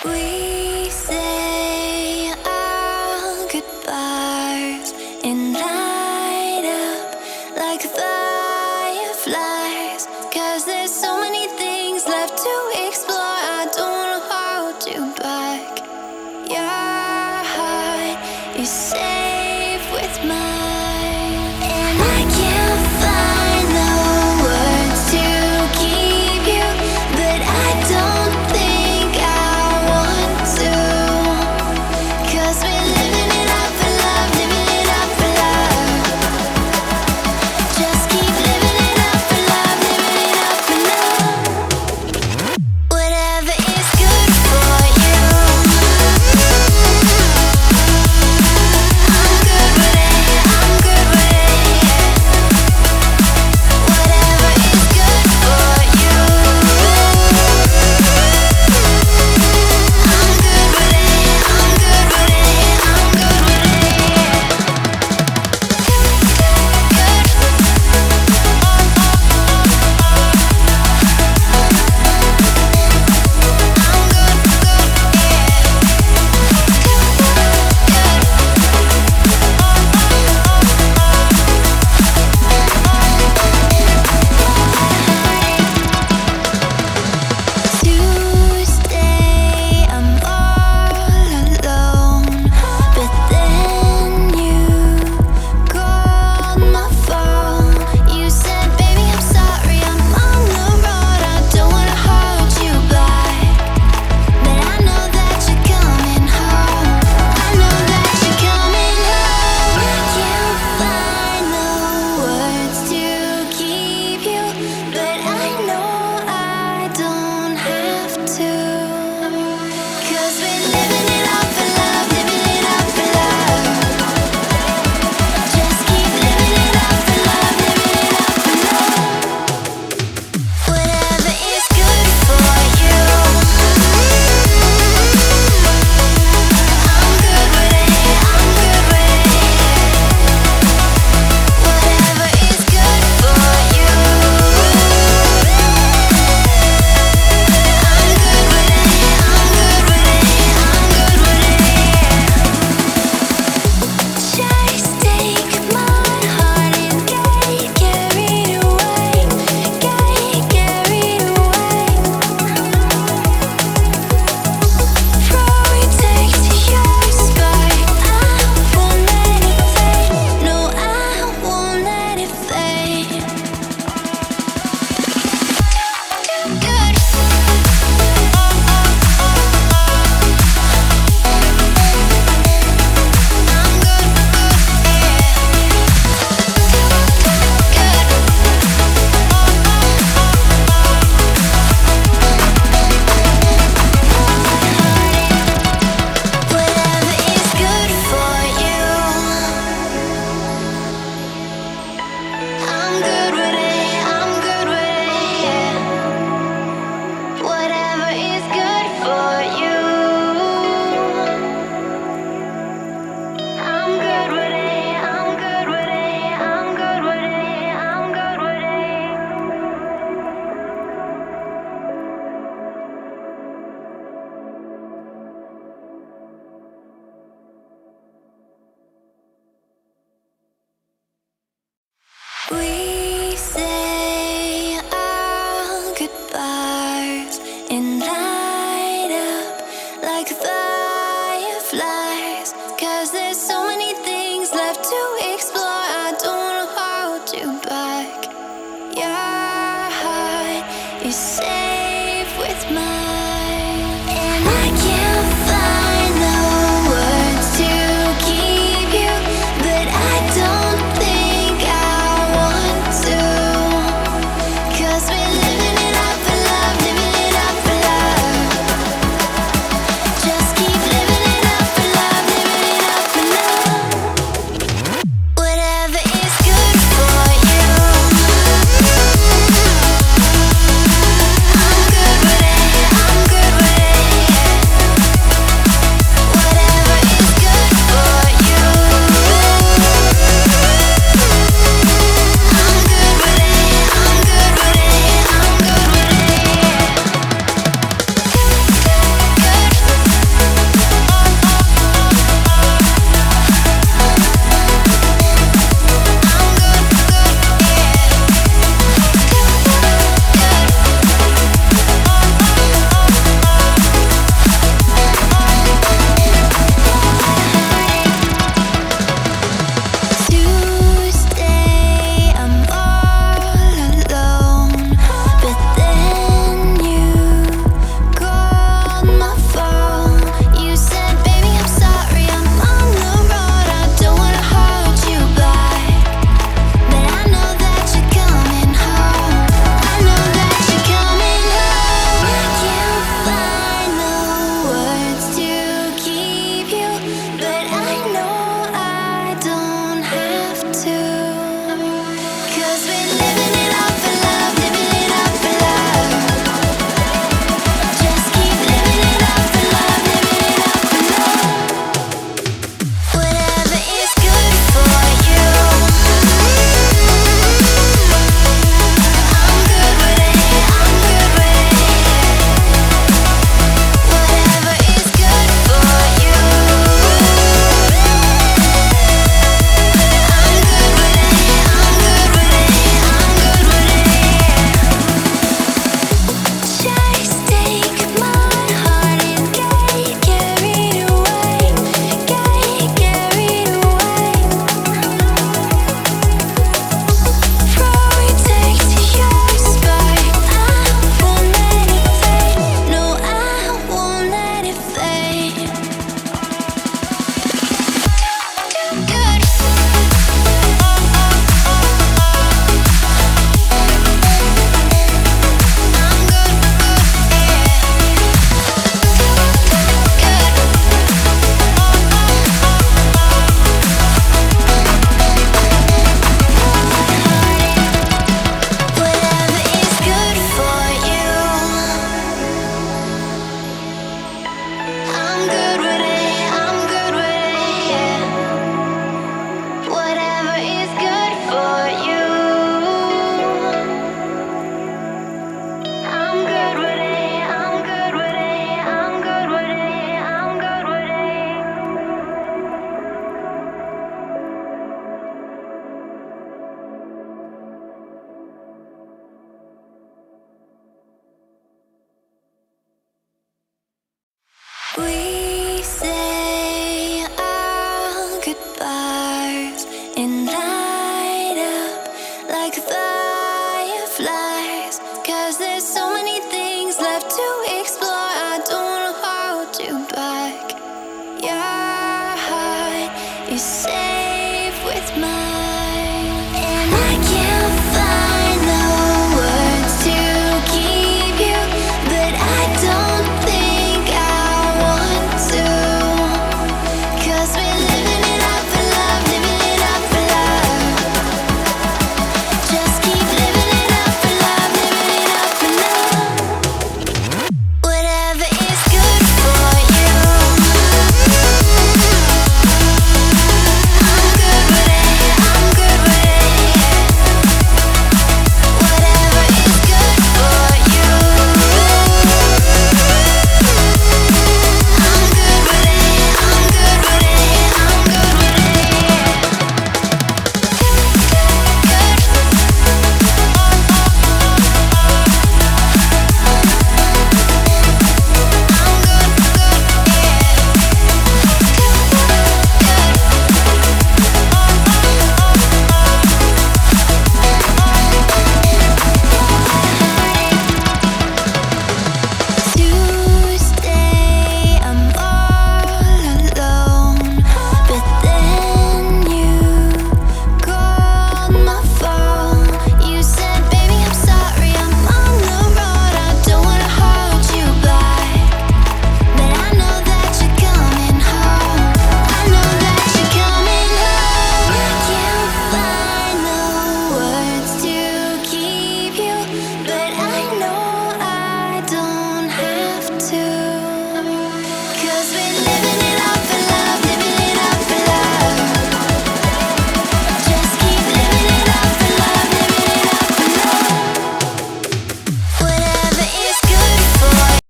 We say our goodbyes and light up like fireflies. 'Cause there's so many things left to explore. I don't wanna hold you back. Your heart is safe with mine, and I can't find the words to keep you, but I don't think I want to. 'Cause we're living it up for love, living it up for love. Just keep living it up for love, living it up for love. Whatever is good for you, I'm good with it, I'm good with it. Whatever is good for you, I'm good with it, I'm good with it, I'm good with Tuesday, I'm all alone, but then you called my phone. You said, "Baby, I'm sorry, I'm on the road. I don't wanna hold you back, but I know that you're coming home. I know that you're coming home." I can't find the words to keep you, but I know I don't have to. 'Cause we're living it up for love, living it up for love. Just keep living it up for love, living it up for love. Whatever is good for you, I'm good with it, I'm good with it. Whatever is good for you, I'm good with it, I'm good with it, I'm good with it. Just take my heart and get carried away, get carried away. Protect your spark, I won't let it fade. No, I won't let it fade. Good. I'm good, Whatever is good for you, I'm good with it, I'm good with it, yeah. Whatever is good for you, I'm good with it, I'm good with it, I'm good with it, I'm good with it. We say our goodbyes and light up like fireflies. 'Cause there's so